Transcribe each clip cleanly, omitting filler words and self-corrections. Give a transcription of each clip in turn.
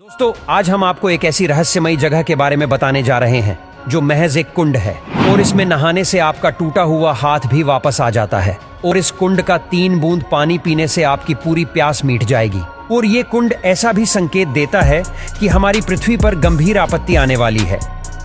दोस्तों, आज हम आपको एक ऐसी रहस्यमयी जगह के बारे में बताने जा रहे हैं जो महज एक कुंड है और इसमें नहाने से आपका टूटा हुआ हाथ भी वापस आ जाता है और इस कुंड का 3 बूंद पानी पीने से आपकी पूरी प्यास मिट जाएगी। और ये कुंड ऐसा भी संकेत देता है कि हमारी पृथ्वी पर गंभीर आपत्ति आने वाली है।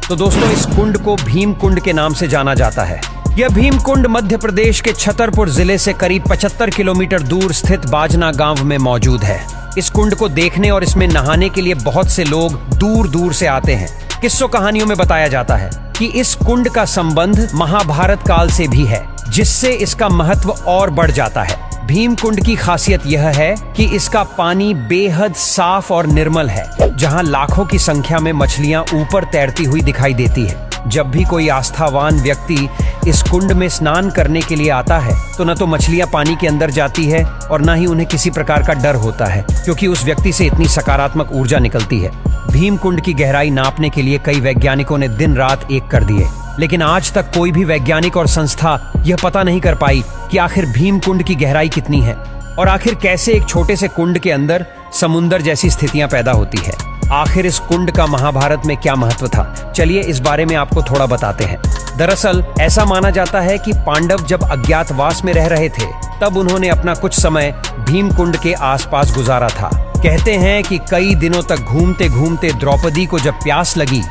तो दोस्तों, इस कुंड को भीम कुंड के नाम से जाना जाता है। यह भीम कुंड मध्य प्रदेश के छतरपुर जिले से करीब 75 किलोमीटर दूर स्थित बाजना गांव में मौजूद है। इस कुंड को देखने और इसमें नहाने के लिए बहुत से लोग दूर दूर से आते हैं। किस्सों कहानियों में बताया जाता है कि इस कुंड का संबंध महाभारत काल से भी है, जिससे इसका महत्व और बढ़ जाता है। भीम कुंड की खासियत यह है कि इसका पानी बेहद साफ और निर्मल है, जहां लाखों की संख्या में मछलियां ऊपर तैरती हुई दिखाई देती है। जब भी कोई आस्थावान व्यक्ति इस कुंड में स्नान करने के लिए आता है तो न तो मछलियां पानी के अंदर जाती है और न ही उन्हें किसी प्रकार का डर होता है, क्योंकि उस व्यक्ति से इतनी सकारात्मक ऊर्जा निकलती है। भीम कुंड की गहराई नापने के लिए कई वैज्ञानिकों ने दिन रात एक कर दिए, लेकिन आज तक कोई भी वैज्ञानिक और संस्था यह पता नहीं कर पाई कि आखिर भीम कुंड की गहराई कितनी है और आखिर कैसे एक छोटे से कुंड के अंदर समुंदर जैसी स्थितियां पैदा होती है। आखिर इस कुंड का महाभारत में क्या महत्व था, चलिए इस बारे में आपको थोड़ा बताते हैं। दरअसल ऐसा माना जाता है कि पांडव जब अज्ञातवास में रह रहे थे तब उन्होंने अपना कुछ समय भीम कुंड के आसपास गुजारा था। कहते हैं कि कई दिनों तक घूमते घूमते द्रौपदी को जब प्यास लगी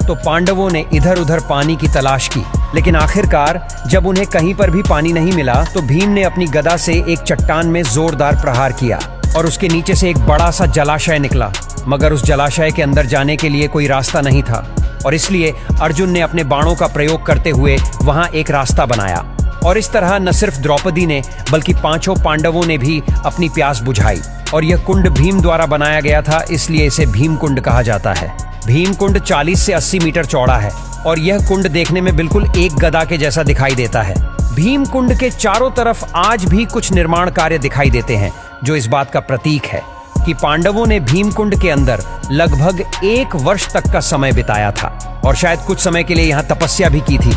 तो पांडवों ने इधर उधर पानी की तलाश की, लेकिन आखिरकार जब उन्हें कहीं पर भी पानी नहीं मिला तो भीम ने अपनी गदा से एक चट्टान में जोरदार प्रहार किया और उसके नीचे से एक बड़ा सा जलाशय निकला। मगर उस जलाशय के अंदर जाने के लिए कोई रास्ता नहीं था और इसलिए अर्जुन ने अपने बाणों का प्रयोग करते हुए वहां एक रास्ता बनाया और इस तरह न सिर्फ द्रौपदी ने बल्कि 5 पांडवों ने भी अपनी प्यास बुझाई। और यह कुंड भीम द्वारा बनाया गया था, इसलिए इसे भीम कुंड कहा जाता है। भीम कुंड 40 से 80 मीटर चौड़ा है और यह कुंड देखने में बिल्कुल एक गदा के जैसा दिखाई देता है। भीम कुंड के चारों तरफ आज भी कुछ निर्माण कार्य दिखाई देते हैं, जो इस बात का प्रतीक है कि पांडवों ने भीम कुंड के अंदर लगभग 1 वर्ष तक का समय बिताया था और शायद कुछ समय के लिए यहाँ तपस्या भी की थी।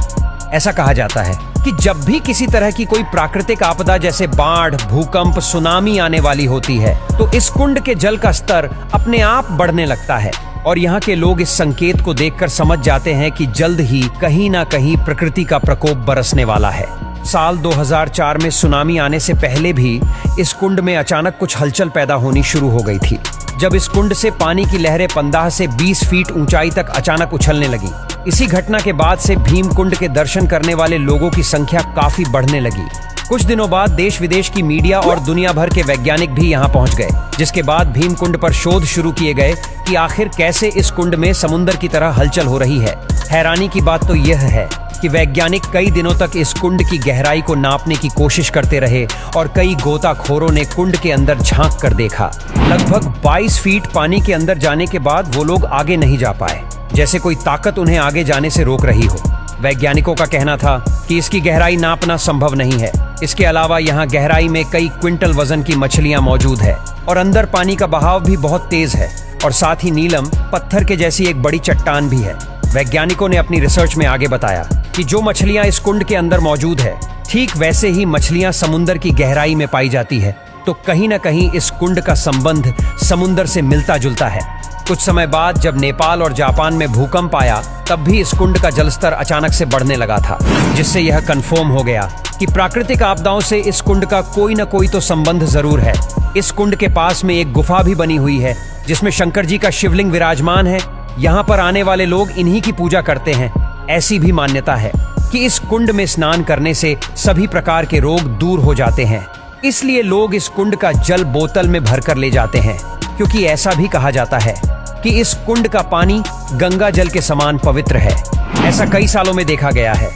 ऐसा कहा जाता है कि जब भी किसी तरह की कोई प्राकृतिक आपदा जैसे बाढ़, भूकंप, सुनामी आने वाली होती है तो इस कुंड के जल का स्तर अपने आप बढ़ने लगता है और यहाँ के लोग इस संकेत को देखकर समझ जाते हैं कि जल्द ही कहीं ना कहीं प्रकृति का प्रकोप बरसने वाला है। साल 2004 में सुनामी आने से पहले भी इस कुंड में अचानक कुछ हलचल पैदा होनी शुरू हो गई थी, जब इस कुंड से पानी की लहरें 15 से 20 फीट ऊंचाई तक अचानक उछलने लगी। इसी घटना के बाद से भीम कुंड के दर्शन करने वाले लोगों की संख्या काफी बढ़ने लगी। कुछ दिनों बाद देश विदेश की मीडिया और दुनिया भर के वैज्ञानिक भी यहाँ पहुँच गए, जिसके बाद भीम कुंड पर शोध शुरू किए गए कि आखिर कैसे इस कुंड में समुद्र की तरह हलचल हो रही है। हैरानी की बात तो यह है कि वैज्ञानिक कई दिनों तक इस कुंड की गहराई को नापने की कोशिश करते रहे और कई गोताखोरों ने कुंड के अंदर झांक कर देखा। लगभग 22 फीट पानी के अंदर जाने के बाद वो लोग आगे नहीं जा पाए, जैसे कोई ताकत उन्हें आगे जाने से रोक रही हो। वैज्ञानिकों का कहना था कि इसकी गहराई नापना संभव नहीं है। इसके अलावा यहाँ गहराई में कई क्विंटल वजन की मछलियां मौजूद है और अंदर पानी का बहाव भी बहुत तेज है और साथ ही नीलम पत्थर के जैसी एक बड़ी चट्टान भी है। वैज्ञानिकों ने अपनी रिसर्च में आगे बताया कि जो मछलियां इस कुंड के अंदर मौजूद है, ठीक वैसे ही मछलियां समुंदर की गहराई में पाई जाती है। तो कहीं न कहीं इस कुंड का संबंध समुंदर से मिलता जुलता है। कुछ समय बाद जब नेपाल और जापान में भूकंप आया तब भी इस कुंड का जलस्तर अचानक से बढ़ने लगा था, जिससे यह कंफर्म हो गया कि प्राकृतिक आपदाओं से इस कुंड का कोई न कोई तो संबंध जरूर है। इस कुंड के पास में एक गुफा भी बनी हुई है जिसमें शंकर जी का शिवलिंग विराजमान है। यहाँ पर आने वाले लोग इन्हीं की पूजा करते हैं। ऐसी भी मान्यता है कि इस कुंड में स्नान करने से सभी प्रकार के रोग दूर हो जाते हैं, इसलिए लोग इस कुंड का जल बोतल में भरकर ले जाते हैं, क्योंकि ऐसा भी कहा जाता है कि इस कुंड का पानी गंगा जल के समान पवित्र है। ऐसा कई सालों में देखा गया है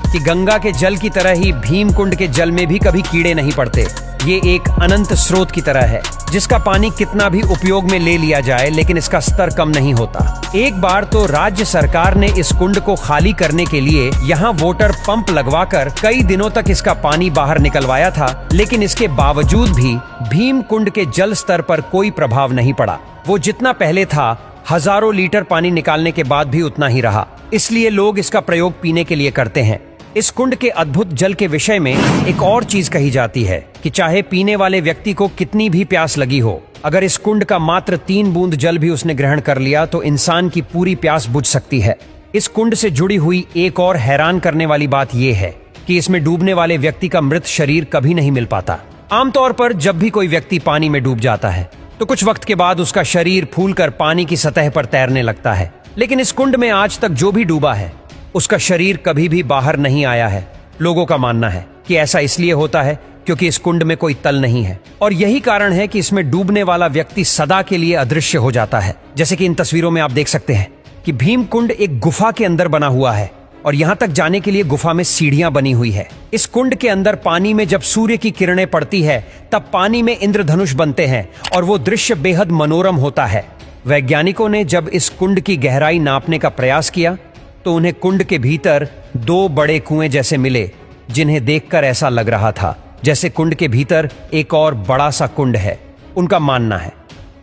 कि गंगा के जल की तरह ही भीम कुंड के जल में भी कभी कीड़े नहीं पड़ते। ये एक अनंत स्रोत की तरह है जिसका पानी कितना भी उपयोग में ले लिया जाए लेकिन इसका स्तर कम नहीं होता। एक बार तो राज्य सरकार ने इस कुंड को खाली करने के लिए यहाँ वाटर पंप लगवाकर कई दिनों तक इसका पानी बाहर निकलवाया था, लेकिन इसके बावजूद भी भीम कुंड के जल स्तर पर कोई प्रभाव नहीं पड़ा। वो जितना पहले था, हजारों लीटर पानी निकालने के बाद भी उतना ही रहा। इसलिए लोग इसका प्रयोग पीने के लिए करते हैं। इस कुंड के अद्भुत जल के विषय में एक और चीज कही जाती है कि चाहे पीने वाले व्यक्ति को कितनी भी प्यास लगी हो, अगर इस कुंड का मात्र 3 बूंद जल भी उसने ग्रहण कर लिया तो इंसान की पूरी प्यास बुझ सकती है। इस कुंड से जुड़ी हुई एक और हैरान करने वाली बात यह है कि इसमें डूबने वाले व्यक्ति का मृत शरीर कभी नहीं मिल पाता। आमतौर पर जब भी कोई व्यक्ति पानी में डूब जाता है तो कुछ वक्त के बाद उसका शरीर फूलकर पानी की सतह पर तैरने लगता है, लेकिन इस कुंड में आज तक जो भी डूबा है उसका शरीर कभी भी बाहर नहीं आया है। लोगों का मानना है कि ऐसा इसलिए होता है क्योंकि इस कुंड में कोई तल नहीं है और यही कारण है कि इसमें डूबने वाला व्यक्ति सदा के लिए अदृश्य हो जाता है। जैसे कि इन तस्वीरों में आप देख सकते हैं कि भीम कुंड एक गुफा के अंदर बना हुआ है और यहां तक जाने के लिए गुफा में सीढ़ियां बनी हुई है। इस कुंड के अंदर पानी में जब सूर्य की किरणें पड़ती है तब पानी में इंद्रधनुष बनते हैं और वो दृश्य बेहद मनोरम होता है। वैज्ञानिकों ने जब इस कुंड की गहराई नापने का प्रयास किया तो उन्हें कुंड के भीतर 2 बड़े कुएं जैसे मिले, जिन्हें देखकर ऐसा लग रहा था जैसे कुंड के भीतर एक और बड़ा सा कुंड है। उनका मानना है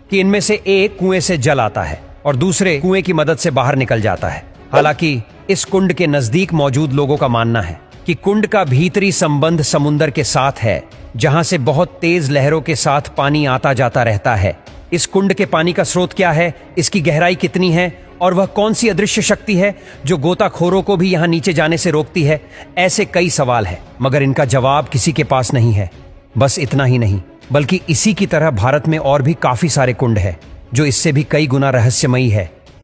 कि इनमें से एक कुएं से जल आता है और दूसरे कुएं की मदद से बाहर निकल जाता है। हालांकि इस कुंड के नजदीक मौजूद लोगों का मानना है कि कुंड का भीतरी संबंध समुद्र के साथ है, जहां से बहुत तेज लहरों के साथ पानी आता जाता रहता है। इस कुंड के पानी का स्रोत क्या है, इसकी गहराई कितनी है और वह कौन सी अदृश्य शक्ति है जो गोताखोरों को भी यहां नीचे जाने से रोकती है, ऐसे कई सवाल हैं, मगर इनका जवाब किसी के पास नहीं है। बस इतना ही नहीं, बल्कि इसी की तरह भारत में और भी काफी सारे कुंड हैं जो इससे भी कई गुना रहस्यमयी है।